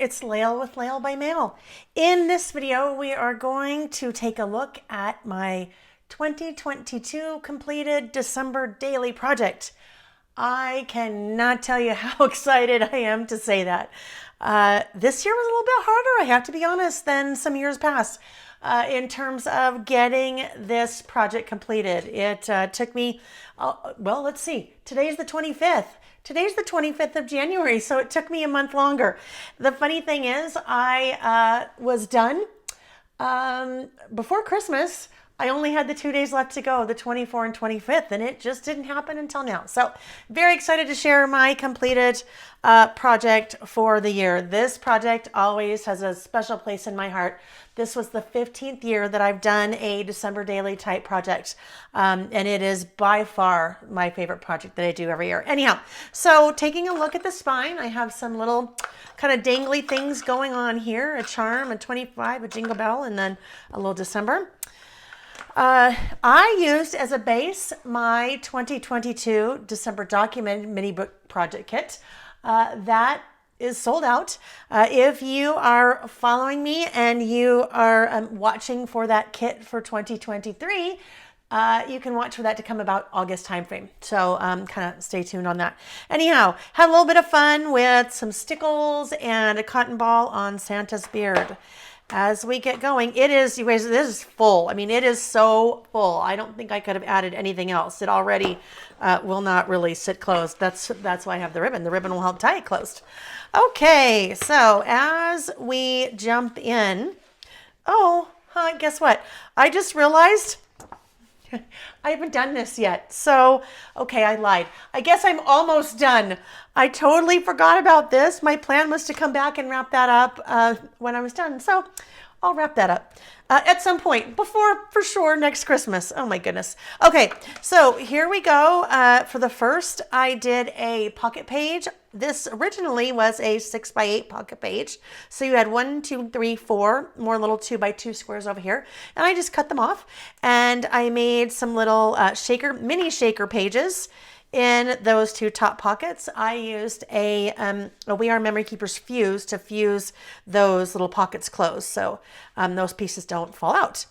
It's Lael with Lael by Mail. In this video, we are going to take a look at my 2022 completed December daily project. I cannot tell you how excited I am to say that. This year was a little bit harder, I have to be honest, than some years past in terms of getting this project completed. It took me, well, let's see, today's the 25th. Today's the 25th of January, so it took me a month longer. The funny thing is, I was done before Christmas. I only had the 2 days left to go, the 24th and 25th, and it just didn't happen until now. So very excited to share my completed project for the year. This project always has a special place in my heart. This was the 15th year that I've done a December daily type project. And it is by far my favorite project that I do every year. Anyhow, so taking a look at the spine, I have some little kind of dangly things going on here. A charm, a 25, a jingle bell, and then a little December. I used as a base my 2022 December document mini book project kit. That is sold out. If you are following me and you are watching for that kit for 2023, you can watch for that to come about August timeframe. So kind of stay tuned on that. Anyhow, had a little bit of fun with some stickles and a cotton ball on Santa's beard. As we get going, it is, you guys, this is full. I mean, it is so full. I don't think I could have added anything else. It already will not really sit closed. That's why I have the ribbon. The ribbon will help tie it closed. Okay, so as we jump in, guess what? I just realized I haven't done this yet. So, okay, I lied. I guess I'm almost done. I totally forgot about this. My plan was to come back and wrap that up when I was done. So I'll wrap that up at some point before, for sure, next Christmas. Oh my goodness. Okay, so here we go. For the first, I did a pocket page. This originally was a 6x8 pocket page. So you had 1, 2, 3, 4 more little 2x2 squares over here. And I just cut them off and I made some little mini shaker pages in those two top pockets. I used a We Are Memory Keepers fuse to fuse those little pockets closed so those pieces don't fall out.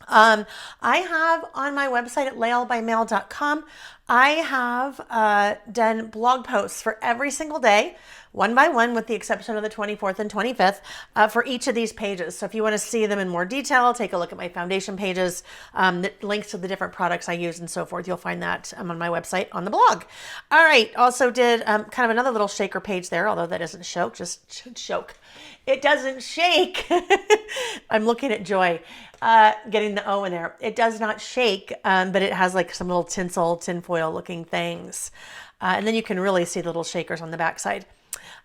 I have on my website at laelbymail.com, I have done blog posts for every single day, one by one, with the exception of the 24th and 25th, for each of these pages. So if you want to see them in more detail, take a look at my foundation pages, links to the different products I use and so forth. You'll find that on my website on the blog. All right. Also did kind of another little shaker page there, although that doesn't show, just should choke. It doesn't shake. I'm looking at Joy getting the O in there. It does not shake, but it has like some little tinsel, tinfoil looking things. And then you can really see the little shakers on the backside.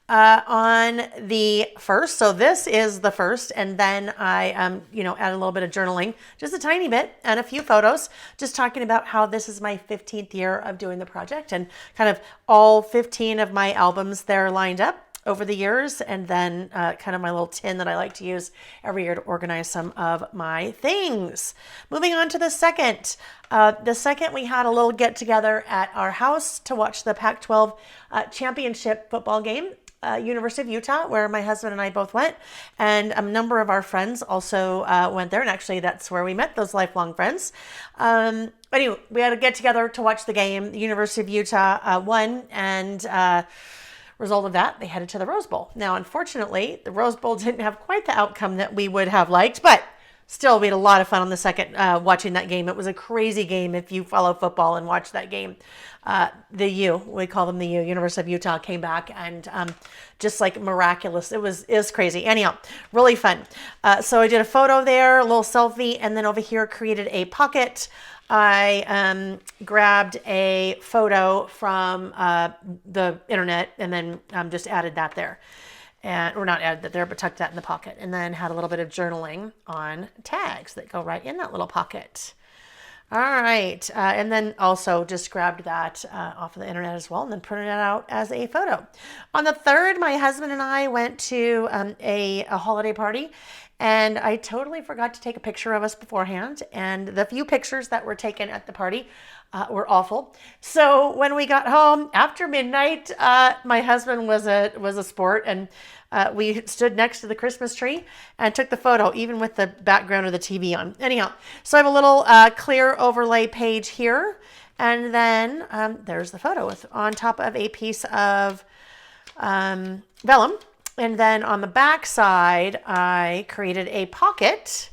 On the first, so this is the first, and then I add a little bit of journaling, just a tiny bit, and a few photos, just talking about how this is my 15th year of doing the project, and kind of all 15 of my albums there lined up over the years, and then kind of my little tin that I like to use every year to organize some of my things. Moving on to the second. We had a little get together at our house to watch the Pac-12 championship football game. University of Utah, where my husband and I both went, and a number of our friends also went there, and actually that's where we met those lifelong friends. Anyway, we had to get together to watch the game. The University of Utah won, and result of that, they headed to the Rose Bowl. Now, unfortunately, the Rose Bowl didn't have quite the outcome that we would have liked, but still, we had a lot of fun on the second watching that game. It was a crazy game if you follow football and watch that game. We call them the University of Utah came back and just like miraculous. It was crazy. Anyhow, really fun. So I did a photo there, a little selfie, and then over here created a pocket. I grabbed a photo from the internet and then just added that there. Or not added that there, but tucked that in the pocket, and then had a little bit of journaling on tags that go right in that little pocket. All right, and then also just grabbed that off of the internet as well, and then printed it out as a photo. On the third, my husband and I went to a holiday party, And I totally forgot to take a picture of us beforehand. And the few pictures that were taken at the party were awful. So when we got home after midnight, my husband was a sport, and we stood next to the Christmas tree and took the photo, even with the background of the TV on. Anyhow, so I have a little clear overlay page here. And then there's the photo on top of a piece of vellum. And then on the back side, I created a pocket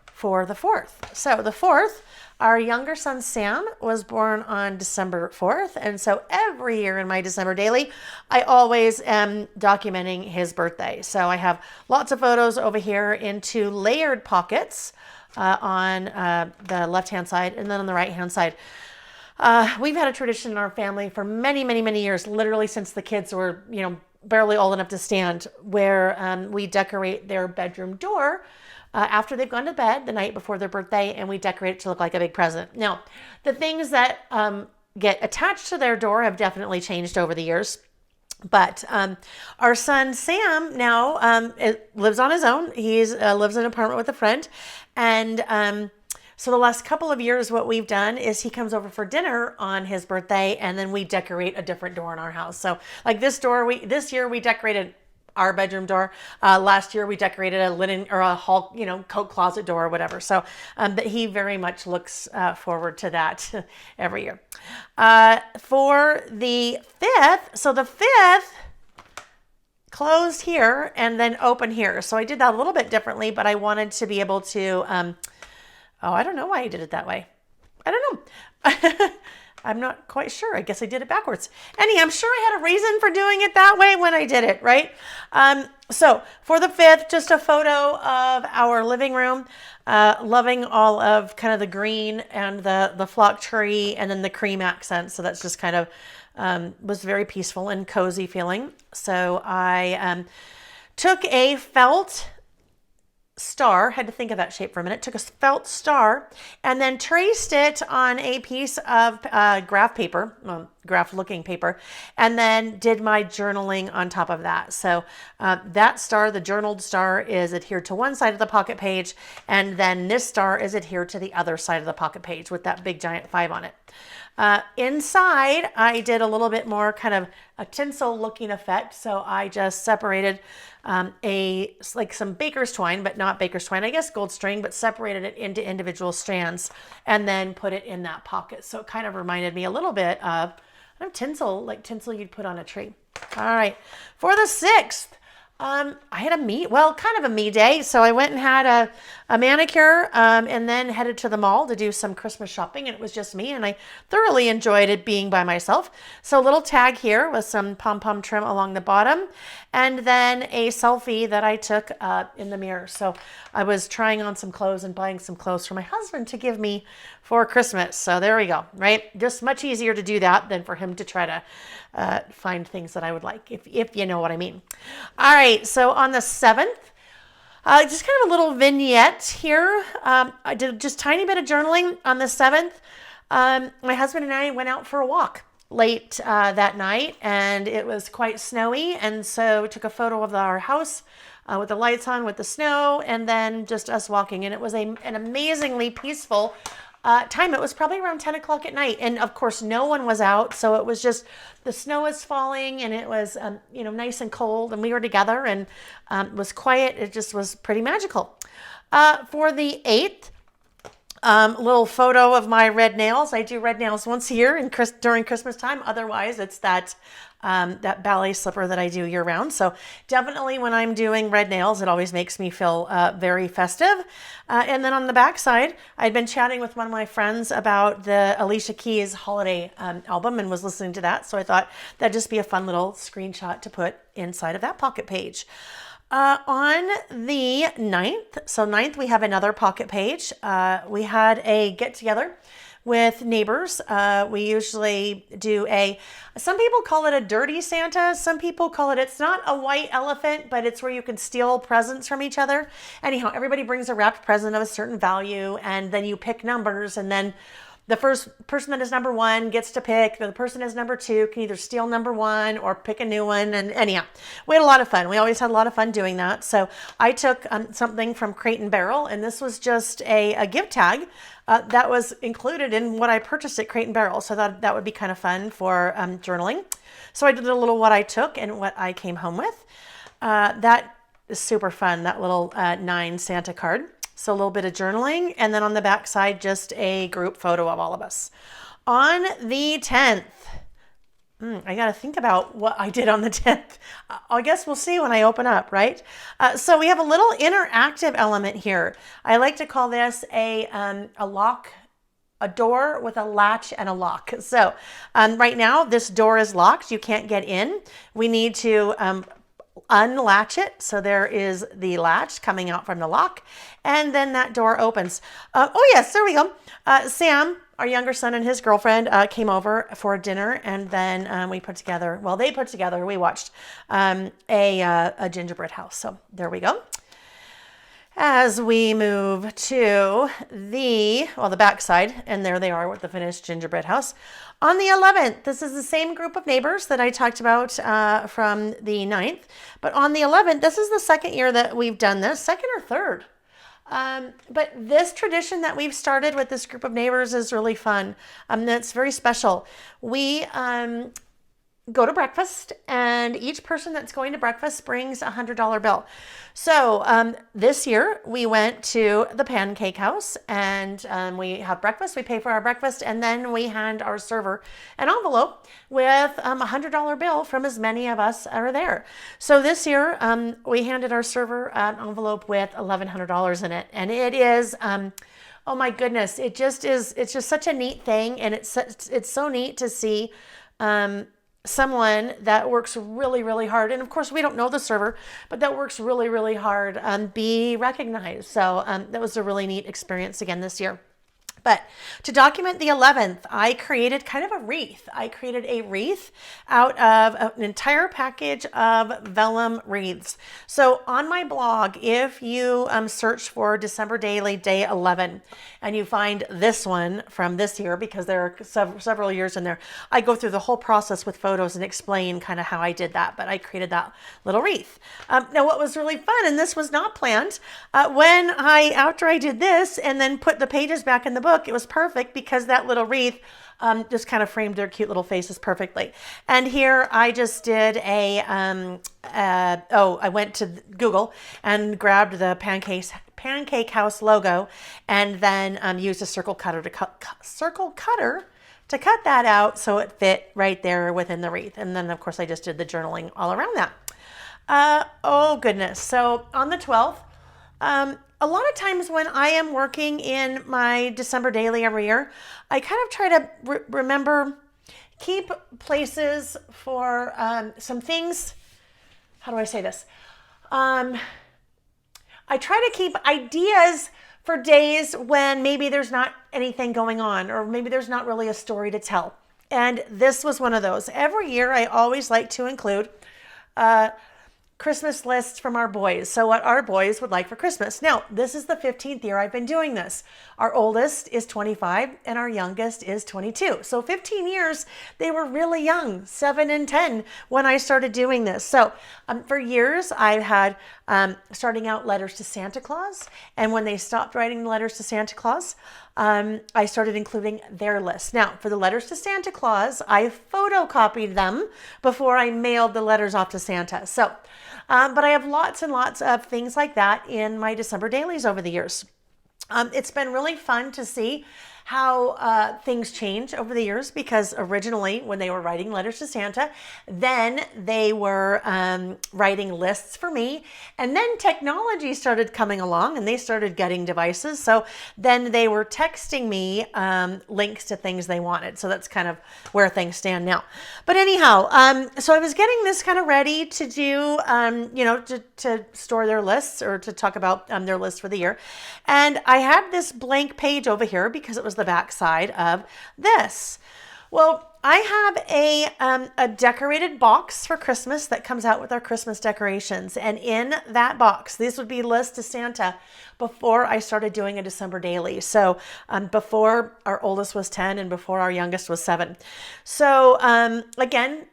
for the 4th. So the 4th, our younger son Sam was born on December 4th. And so every year in my December daily, I always am documenting his birthday. So I have lots of photos over here into layered pockets on the left-hand side, and then on the right-hand side. We've had a tradition in our family for many, many, many years, literally since the kids were, barely old enough to stand, where we decorate their bedroom door after they've gone to bed the night before their birthday, and we decorate it to look like a big present. Now, the things that get attached to their door have definitely changed over the years. But our son Sam now lives on his own. He lives in an apartment with a friend, and so the last couple of years, what we've done is he comes over for dinner on his birthday, and then we decorate a different door in our house. So like this year we decorated our bedroom door. Last year we decorated a linen or a hall, coat closet door or whatever. So but he very much looks forward to that every year. For the 5th, so the 5th closed here and then open here. So I did that a little bit differently, but I wanted to be able to I don't know why I did it that way. I don't know. I'm not quite sure. I guess I did it backwards. Anyhow, I'm sure I had a reason for doing it that way when I did it, right? So for the 5th, just a photo of our living room, loving all of kind of the green and the flock tree and then the cream accents. So that's just kind of was very peaceful and cozy feeling. So I took a felt star, had to think of that shape for a minute, took a felt star and then traced it on a piece of graph paper, graph looking paper, and then did my journaling on top of that. So that star, the journaled star, is adhered to one side of the pocket page, and then this star is adhered to the other side of the pocket page with that big giant 5 on it. Inside, I did a little bit more kind of a tinsel looking effect. So I just separated some baker's twine, but not baker's twine, I guess gold string, but separated it into individual strands and then put it in that pocket. So it kind of reminded me a little bit of tinsel, like tinsel you'd put on a tree. All right. For the 6th, I had kind of a me day. So I went and had a manicure and then headed to the mall to do some Christmas shopping. And it was just me, and I thoroughly enjoyed it being by myself. So a little tag here with some pom-pom trim along the bottom, and then a selfie that I took in the mirror. So I was trying on some clothes and buying some clothes for my husband to give me for Christmas. So there we go, right? Just much easier to do that than for him to try to find things that I would like, if you know what I mean. All right, so on the 7th, just kind of a little vignette here. I did just tiny bit of journaling on the 7th. My husband and I went out for a walk late that night, and it was quite snowy, and so we took a photo of our house with the lights on with the snow, and then just us walking, and it was an amazingly peaceful time. It was probably around 10 o'clock at night, and of course no one was out, so it was just the snow was falling, and it was nice and cold, and we were together, and it was quiet. It just was pretty magical. For the 8th, little photo of my red nails. I do red nails once a year during Christmas time. Otherwise, it's that ballet slipper that I do year round. So definitely when I'm doing red nails, it always makes me feel very festive. And then on the back side, I'd been chatting with one of my friends about the Alicia Keys holiday album and was listening to that. So I thought that'd just be a fun little screenshot to put inside of that pocket page. On the 9th, so 9th, we have another pocket page. We had a get together with neighbors. We usually do some people call it a dirty Santa. Some people call it's not a white elephant, but it's where you can steal presents from each other. Anyhow, everybody brings a wrapped present of a certain value, and then you pick numbers, and then the first person that is number one gets to pick. The person is number two can either steal number one or pick a new one. And anyhow, we had a lot of fun. We always had a lot of fun doing that. So I took something from Crate and Barrel, and this was just a gift tag that was included in what I purchased at Crate and Barrel. So that would be kind of fun for journaling. So I did a little what I took and what I came home with. That is super fun, that little 9 Santa card. So a little bit of journaling, and then on the back side, just a group photo of all of us. On the 10th, I got to think about what I did on the 10th. I guess we'll see when I open up, right? So we have a little interactive element here. I like to call this a lock, a door with a latch and a lock. So right now, this door is locked. You can't get in. We need to unlatch it. So there is the latch coming out from the lock, and then that door opens. Oh yes, there we go. Sam, our younger son, and his girlfriend came over for dinner, and then we put together, well, they put together, we watched a gingerbread house. So there we go. As we move to the back side, and there they are with the finished gingerbread house. On the 11th, this is the same group of neighbors that I talked about from the 9th. But on the 11th, this is the second year that we've done this, second or third. But this tradition that we've started with this group of neighbors is really fun. That's very special. We go to breakfast, and each person that's going to breakfast brings a $100 bill. So this year we went to the Pancake House, and we have breakfast. We pay for our breakfast, and then we hand our server an envelope with a $100 bill from as many of us are there. So this year we handed our server an envelope with $1,100 in it, and it is oh my goodness, it's just such a neat thing, and it's so neat to see someone that works really, really hard. And of course, we don't know the server, but that works really, really hard, be recognized. So that was a really neat experience again this year. But to document the 11th, I created kind of a wreath. I created a wreath out of an entire package of vellum wreaths. So on my blog, if you search for December Daily Day 11 and you find this one from this year, because there are several years in there, I go through the whole process with photos and explain kind of how I did that. But I created that little wreath. Now, what was really fun, and this was not planned, after I did this and then put the pages back in the book, it was perfect because that little wreath just kind of framed their cute little faces perfectly. And here I just did I went to Google and grabbed the Pancake House logo, and then used a circle cutter to cut that out so it fit right there within the wreath. And then of course I just did the journaling all around that. Oh goodness. So on the 12th, a lot of times when I am working in my December Daily every year, I kind of try to remember, keep places for some things. How do I say this? I try to keep ideas for days when maybe there's not anything going on, or maybe there's not really a story to tell. And this was one of those. Every year I always like to include Christmas lists from our boys. So what our boys would like for Christmas. Now, this is the 15th year I've been doing this. Our oldest is 25 and our youngest is 22. So 15 years, they were really young, 7 and 10 when I started doing this. So for years, I've had starting out letters to Santa Claus. And when they stopped writing letters to Santa Claus, I started including their list. Now, for the letters to Santa Claus, I photocopied them before I mailed the letters off to Santa. So, but I have lots and lots of things like that in my December dailies over the years. It's been really fun to see how things change over the years, because originally when they were writing letters to Santa, then they were writing lists for me, and then technology started coming along and they started getting devices. So then they were texting me links to things they wanted. So that's kind of where things stand now. But anyhow, so I was getting this kind of ready to do, to store their lists, or to talk about their list for the year. And I had this blank page over here because it was the back side of this. Well, I have a decorated box for Christmas that comes out with our Christmas decorations. And in that box, these would be lists to Santa before I started doing a December daily. So before our oldest was 10 and before our youngest was 7. So again,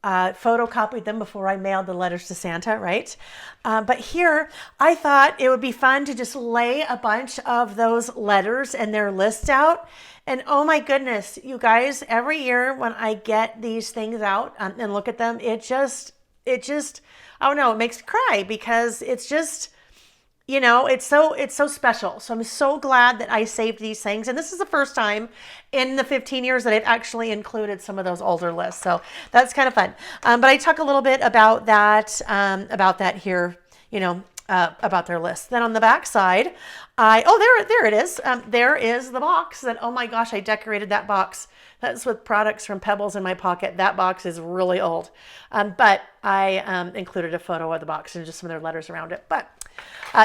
photocopied them before I mailed the letters to Santa, right? But here, I thought it would be fun to just lay a bunch of those letters and their lists out. And oh my goodness, you guys, every year when I get these things out and look at them, it just, I don't know, it makes me cry because it's just, it's so special. So I'm so glad that I saved these things. And this is the first time in the 15 years that I've actually included some of those older lists. So that's kind of fun. But I talk a little bit about that here, about their list. Then on the back side, there it is. There is the box that, oh my gosh, I decorated that box. That's with products from Pebbles in my pocket. That box is really old. But I included a photo of the box and just some of their letters around it. But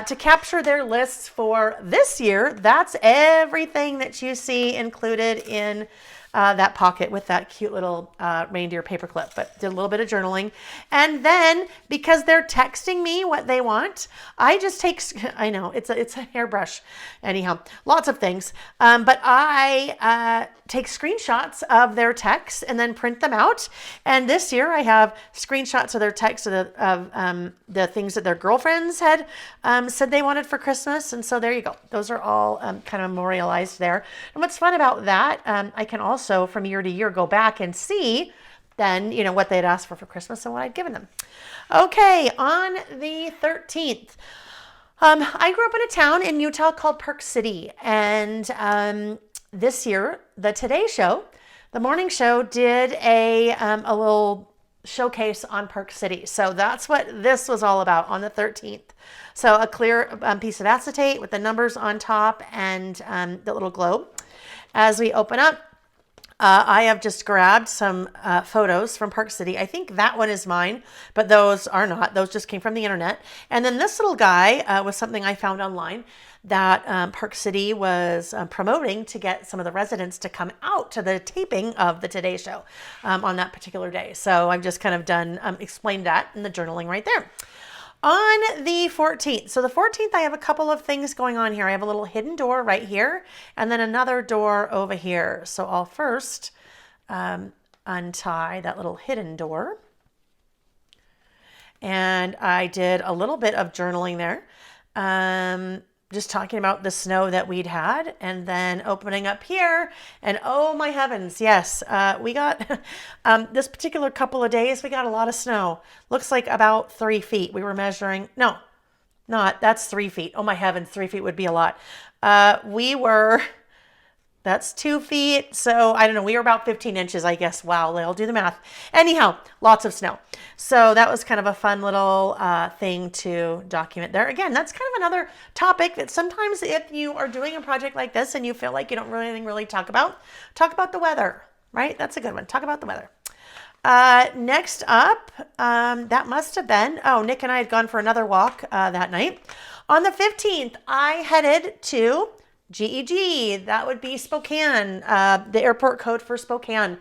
to capture their lists for this year, that's everything that you see included in that pocket with that cute little reindeer paperclip, but did a little bit of journaling. And then because they're texting me what they want, I just take, I know it's a hairbrush. Anyhow, lots of things. But I take screenshots of their texts and then print them out. And this year I have screenshots of their texts of the things that their girlfriends had said they wanted for Christmas. And so there you go. Those are all kind of memorialized there. And what's fun about that, I can also from year to year go back and see then, what they'd asked for Christmas and what I'd given them. Okay, on the 13th, I grew up in a town in Utah called Park City. And this year, the Today Show, the morning show, did a little showcase on Park City. So that's what this was all about on the 13th. So a clear piece of acetate with the numbers on top and the little globe. As we open up, I have just grabbed some photos from Park City. I think that one is mine, but those are not. Those just came from the internet. And then this little guy was something I found online that Park City was promoting to get some of the residents to come out to the taping of the Today Show on that particular day. So I've just kind of explained that in the journaling right there. On the 14th, so the 14th, I have a couple of things going on here. I have a little hidden door right here, and then another door over here. So I'll first untie that little hidden door. And I did a little bit of journaling there. Just talking about the snow that we'd had, and then opening up here, and oh my heavens, yes, we got this particular couple of days, we got a lot of snow. Looks like about 3 feet. We were measuring, no, not, that's 3 feet. Oh my heavens, 3 feet would be a lot. That's 2 feet. So I don't know. We were about 15 inches, I guess. Wow. I'll do the math. Anyhow, lots of snow. So that was kind of a fun little thing to document there. Again, that's kind of another topic that sometimes if you are doing a project like this and you feel like you don't really talk about the weather, right? That's a good one. Talk about the weather. Next up, that must have been, Nick and I had gone for another walk that night. On the 15th, I headed to GEG, that would be Spokane, the airport code for Spokane,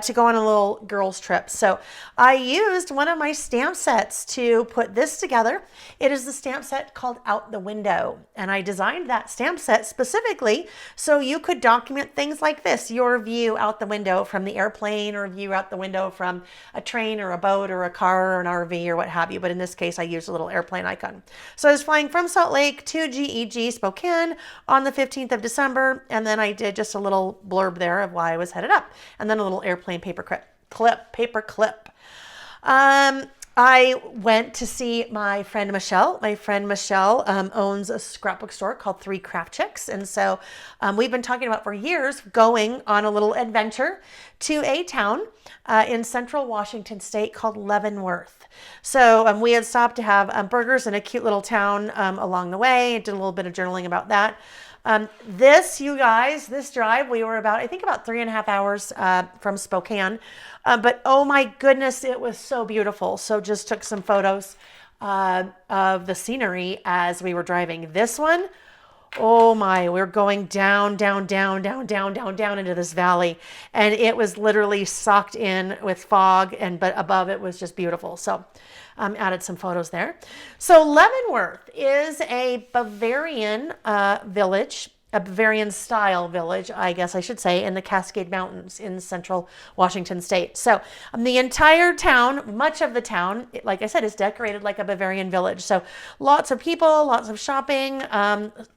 to go on a little girls trip. So I used one of my stamp sets to put this together. It is the stamp set called Out the Window. And I designed that stamp set specifically so you could document things like this, your view out the window from the airplane or view out the window from a train or a boat or a car or an RV or what have you. But in this case, I used a little airplane icon. So I was flying from Salt Lake to GEG Spokane on the 15th of December, and then I did just a little blurb there of why I was headed up, and then a little airplane paper clip. I went to see my friend Michelle. My friend Michelle owns a scrapbook store called Three Craft Chicks, and so we've been talking about for years going on a little adventure to a town in central Washington state called Leavenworth. So we had stopped to have burgers in a cute little town along the way. Did a little bit of journaling about that. This drive, we were about 3.5 hours from Spokane. But oh my goodness, it was so beautiful. So just took some photos of the scenery as we were driving. This one, Oh my, we're going down, down, down, down, down, down, down into this valley. And it was literally socked in with fog, but above it was just beautiful. So added some photos there. So Leavenworth is a Bavarian village, a Bavarian style village, I guess I should say, in the Cascade Mountains in central Washington state. So the entire town, much of the town, like I said, is decorated like a Bavarian village. So lots of people, lots of shopping,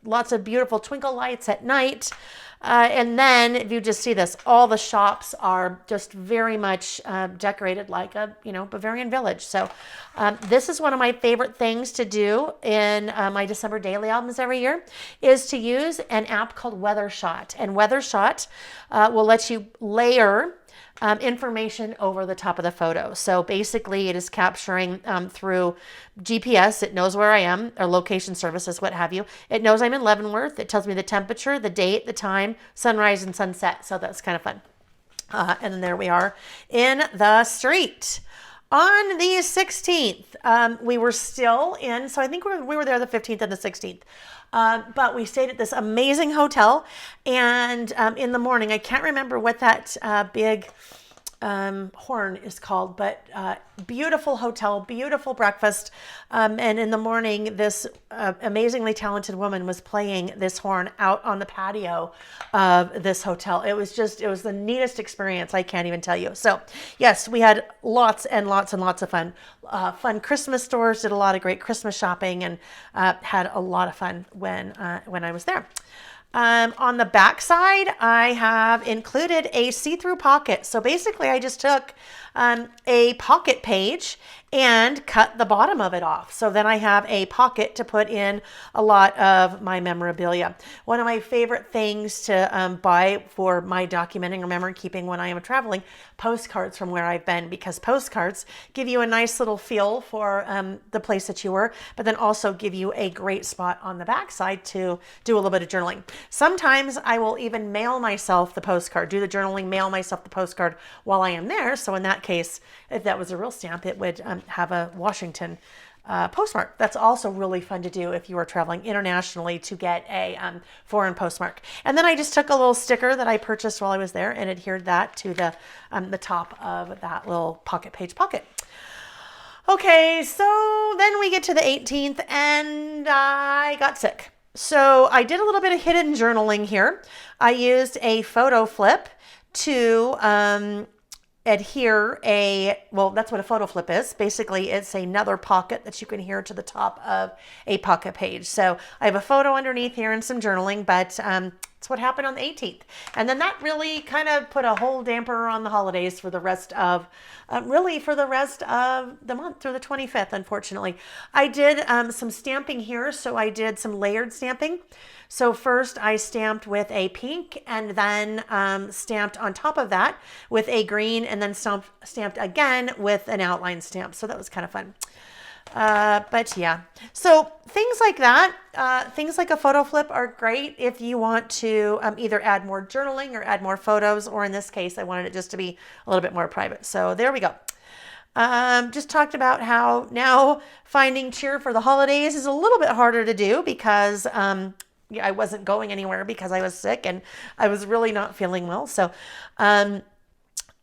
lots of beautiful twinkle lights at night. And then if you just see this, all the shops are just very much decorated like a, Bavarian village. So this is one of my favorite things to do in my December daily albums every year, is to use an app called WeatherShot. And WeatherShot will let you layer information over the top of the photo. So basically it is capturing through GPS. It knows where I am, or location services, what have you. It knows I'm in Leavenworth. It tells me the temperature, the date, the time, sunrise and sunset. So that's kind of fun. And then there we are in the street. On the 16th, we were still in, so I think we were there the 15th and the 16th. But we stayed at this amazing hotel, and in the morning, I can't remember what that big horn is called, but beautiful hotel, beautiful breakfast. And in the morning, this amazingly talented woman was playing this horn out on the patio of this hotel. It was the neatest experience. I can't even tell you. So yes, we had lots and lots and lots of fun. Fun Christmas stores, did a lot of great Christmas shopping, and had a lot of fun when I was there. On the back side, I have included a see-through pocket. So basically, I just took a pocket page and cut the bottom of it off. So then I have a pocket to put in a lot of my memorabilia. One of my favorite things to buy for my documenting or memory keeping when I am traveling, postcards from where I've been, because postcards give you a nice little feel for the place that you were, but then also give you a great spot on the backside to do a little bit of journaling. Sometimes I will even mail myself the postcard, do the journaling, mail myself the postcard while I am there. So in that case, if that was a real stamp, it would have a Washington postmark. That's also really fun to do if you are traveling internationally, to get a foreign postmark. And then I just took a little sticker that I purchased while I was there and adhered that to the top of that little pocket page pocket. Okay, so then we get to the 18th and I got sick. So I did a little bit of hidden journaling here. I used a photo flip to adhere that's what a photo flip is. Basically, it's another pocket that you can adhere to the top of a pocket page. So I have a photo underneath here and some journaling, but that's what happened on the 18th. And then that really kind of put a whole damper on the holidays for the rest of, the month through the 25th, unfortunately. I did some stamping here. So I did some layered stamping. So first I stamped with a pink, and then stamped on top of that with a green, and then stamped again with an outline stamp. So that was kind of fun. But yeah, so things like that, things like a photo flip are great if you want to either add more journaling or add more photos, or in this case, I wanted it just to be a little bit more private. So there we go. Just talked about how now finding cheer for the holidays is a little bit harder to do because I wasn't going anywhere because I was sick and I was really not feeling well. So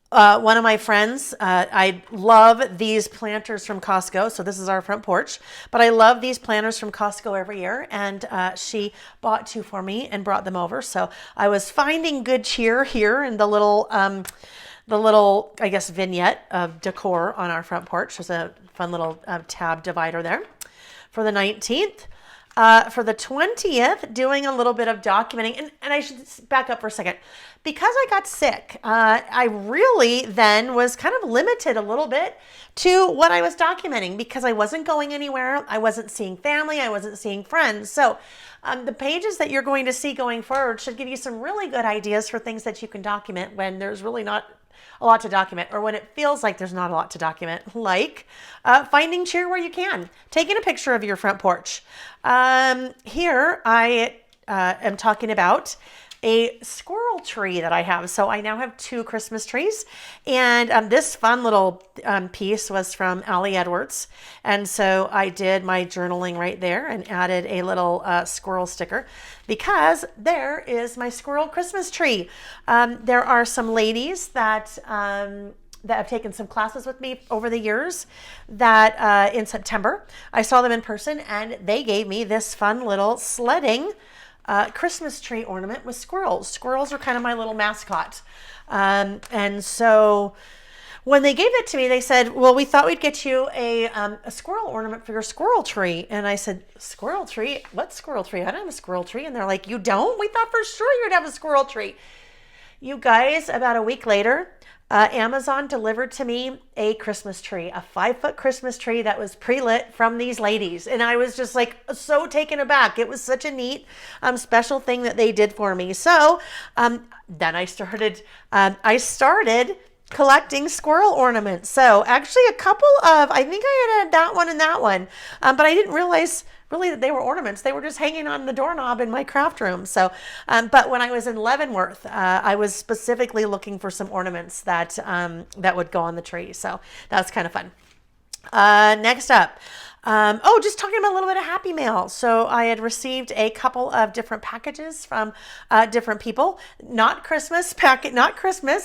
one of my friends, I love these planters from Costco. So this is our front porch, but I love these planters from Costco every year. And she bought two for me and brought them over. So I was finding good cheer here in the little, I guess, vignette of decor on our front porch. There's a fun little tab divider there. For the 19th, for the 20th, doing a little bit of documenting, and I should back up for a second. Because I got sick, I really then was kind of limited a little bit to what I was documenting because I wasn't going anywhere. I wasn't seeing family. I wasn't seeing friends. So the pages that you're going to see going forward should give you some really good ideas for things that you can document when there's really not a lot to document, or when it feels like there's not a lot to document, like finding cheer where you can, taking a picture of your front porch. Here I am talking about a squirrel tree that I have. So I now have 2 Christmas trees. And this fun little piece was from Allie Edwards. And so I did my journaling right there and added a little squirrel sticker because there is my squirrel Christmas tree. There are some ladies that have taken some classes with me over the years that in September, I saw them in person and they gave me this fun little sledding Christmas tree ornament with squirrels. Squirrels are kind of my little mascot. And so when they gave it to me, they said, well, we thought we'd get you a squirrel ornament for your squirrel tree. And I said, squirrel tree? What squirrel tree? I don't have a squirrel tree. And they're like, you don't? We thought for sure you'd have a squirrel tree. You guys, about a week later, Amazon delivered to me a Christmas tree, a 5-foot Christmas tree that was pre-lit from these ladies. And I was just like so taken aback. It was such a neat, special thing that they did for me. So then I started collecting squirrel ornaments. So actually a couple of, I think I had that one and that one, but I didn't realize really that they were ornaments. They were just hanging on the doorknob in my craft room. So, but when I was in Leavenworth, I was specifically looking for some ornaments that would go on the tree. So that's kind of fun. Next up, just talking about a little bit of Happy Mail. So I had received a couple of different packages from different people. Not Christmas,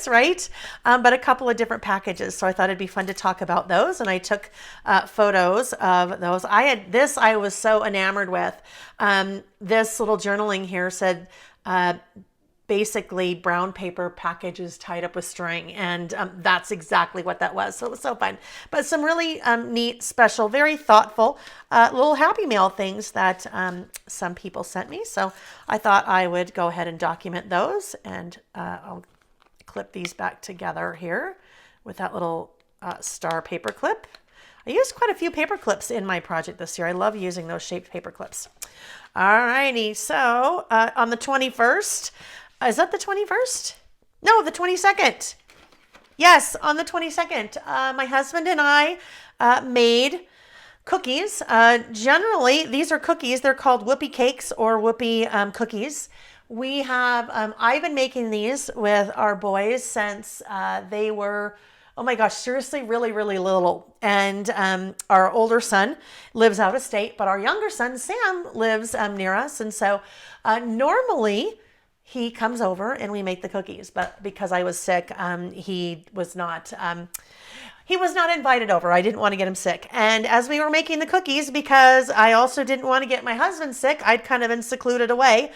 right? But a couple of different packages. So I thought it'd be fun to talk about those. And I took photos of those. I was so enamored with. This little journaling here said, basically brown paper packages tied up with string. And that's exactly what that was. So it was so fun. But some really neat, special, very thoughtful little Happy Mail things that some people sent me. So I thought I would go ahead and document those. And I'll clip these back together here with that little star paper clip. I used quite a few paper clips in my project this year. I love using those shaped paper clips. All righty. So on the 21st, is that the 21st? No, the 22nd. Yes, on the 22nd, my husband and I made cookies. Generally, these are cookies. They're called whoopie cakes or whoopie cookies. We have, I've been making these with our boys since they were, oh my gosh, seriously, really, really little. And our older son lives out of state, but our younger son, Sam, lives near us. And so normally, he comes over and we make the cookies, but because I was sick, he was not invited over. I didn't want to get him sick. And as we were making the cookies, because I also didn't want to get my husband sick, I'd kind of been secluded away.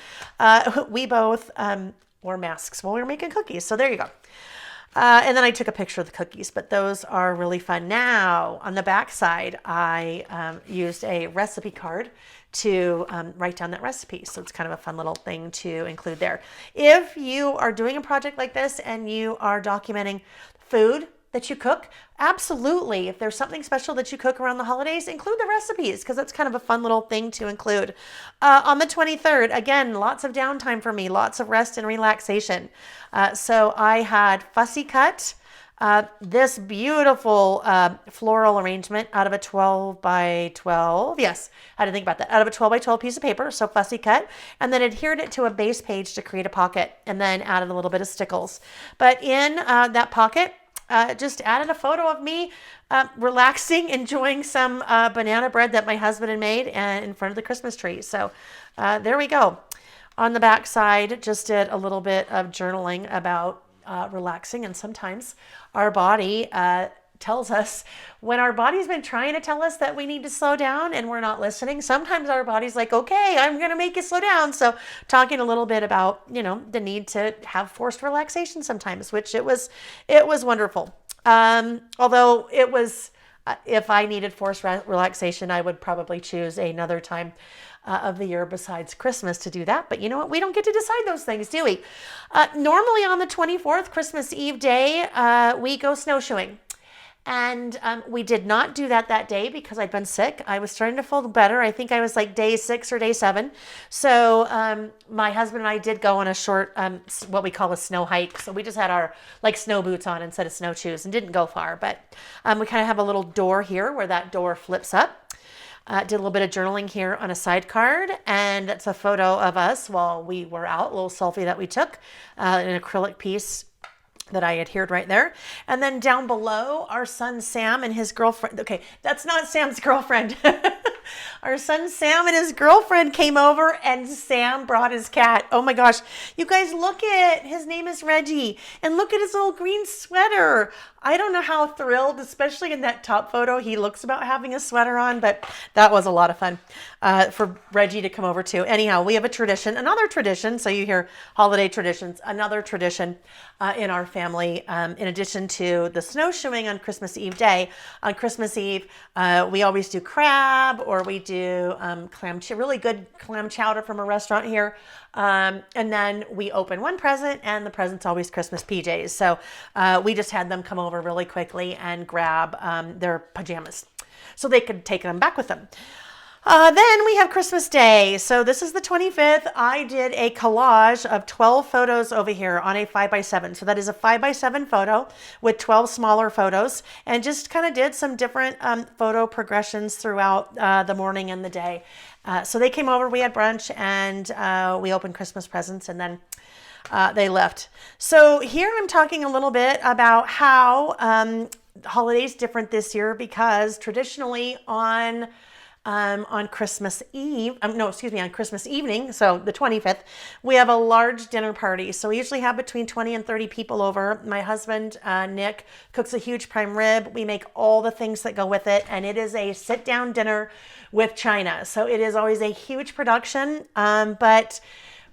We both wore masks while we were making cookies. So there you go. And then I took a picture of the cookies, but those are really fun. Now, on the back side, I used a recipe card to write down that recipe. So it's kind of a fun little thing to include there. If you are doing a project like this and you are documenting food that you cook, absolutely. If there's something special that you cook around the holidays, include the recipes because that's kind of a fun little thing to include. On the 23rd, again, lots of downtime for me, lots of rest and relaxation. So I had fussy cut this beautiful floral arrangement out of a 12 by 12. Yes, I had to think about that. Out of a 12 by 12 piece of paper, so fussy cut, and then adhered it to a base page to create a pocket, and then added a little bit of stickles. But in that pocket, just added a photo of me relaxing, enjoying some banana bread that my husband had made and in front of the Christmas tree. So there we go. On the back side, just did a little bit of journaling about relaxing. And sometimes our body tells us when our body's been trying to tell us that we need to slow down and we're not listening. Sometimes our body's like, okay, I'm going to make you slow down. So talking a little bit about, the need to have forced relaxation sometimes, which it was wonderful. Although it was, if I needed forced relaxation, I would probably choose another time of the year besides Christmas to do that. But you know what? We don't get to decide those things, do we? Normally on the 24th, Christmas Eve day, we go snowshoeing. And we did not do that day because I'd been sick. I was starting to feel better. I think I was like day 6 or day 7. So my husband and I did go on a short, what we call a snow hike. So we just had our snow boots on instead of snowshoes and didn't go far. But we kind of have a little door here where that door flips up. Did a little bit of journaling here on a side card, and that's a photo of us while we were out, a little selfie that we took, an acrylic piece that I adhered right there. And then down below, our son Sam and his girlfriend. Okay, that's not Sam's girlfriend. Our son Sam and his girlfriend came over, and Sam brought his cat. Oh my gosh. You guys, look at, his name is Reggie, and look at his little green sweater. I don't know how thrilled, especially in that top photo, he looks about having a sweater on, but that was a lot of fun for Reggie to come over too. Anyhow, we have a tradition, another tradition. So you hear holiday traditions, another tradition in our family. In addition to the snowshoeing on Christmas Eve day, on Christmas Eve, we always do crab, or we do really good clam chowder from a restaurant here. And then we open one present, and the present's always Christmas PJs. So we just had them come over really quickly and grab their pajamas so they could take them back with them. Then we have Christmas Day. So this is the 25th. I did a collage of 12 photos over here on a 5x7. So that is a 5x7 photo with 12 smaller photos, and just kind of did some different photo progressions throughout the morning and the day. So they came over, we had brunch, and we opened Christmas presents, and then they left. So here I'm talking a little bit about how holidays different this year, because traditionally on Christmas Eve, on Christmas evening, so the 25th, we have a large dinner party. So we usually have between 20 and 30 people over. My husband, Nick, cooks a huge prime rib. We make all the things that go with it, and it is a sit-down dinner with china. So it is always a huge production, but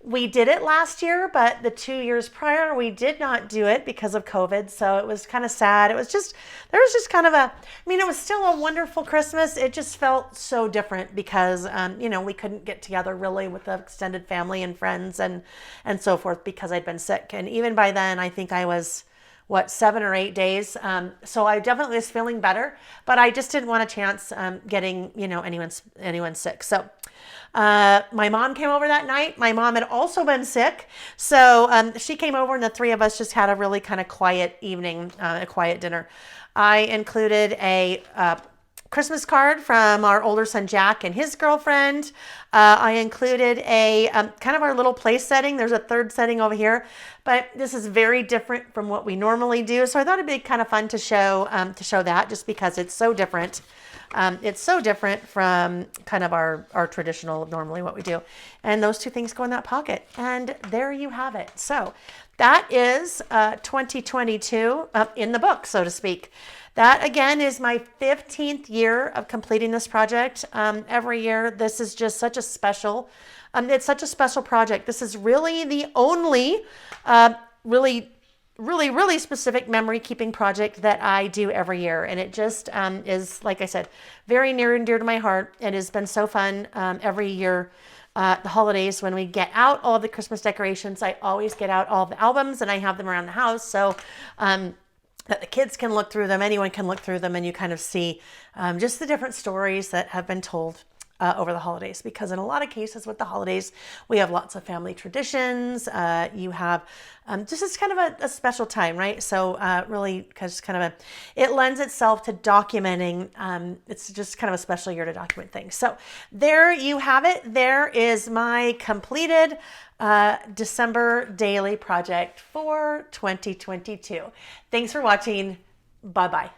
we did it last year, but the 2 years prior, we did not do it because of COVID. So it was kind of sad. There was just kind of it was still a wonderful Christmas. It just felt so different because, we couldn't get together really with the extended family and friends and so forth, because I'd been sick. And even by then, I think I was, 7 or 8 days. So I definitely was feeling better, but I just didn't want a chance getting, anyone sick. So my mom came over that night. My mom had also been sick. So she came over, and the three of us just had a really kind of quiet evening, a quiet dinner. I included a Christmas card from our older son Jack and his girlfriend. I included a kind of our little place setting. There's a third setting over here, but this is very different from what we normally do. So I thought it'd be kind of fun to show that, just because it's so different. It's so different from kind of our traditional, normally what we do. And those two things go in that pocket. And there you have it. So that is 2022 in the book, so to speak. That, again, is my 15th year of completing this project. Every year, this is just such a special, it's such a special project. This is really the only really specific memory keeping project that I do every year. And it just is, like I said, very near and dear to my heart. It has been so fun every year. The holidays, when we get out all the Christmas decorations, I always get out all the albums, and I have them around the house. So that the kids can look through them, anyone can look through them, and you kind of see just the different stories that have been told over the holidays. Because in a lot of cases with the holidays, we have lots of family traditions. You have just it's kind of a special time, right? So really, because it lends itself to documenting. It's just kind of a special year to document things. So there you have it. There is my completed December daily project for 2022. Thanks for watching. Bye-bye.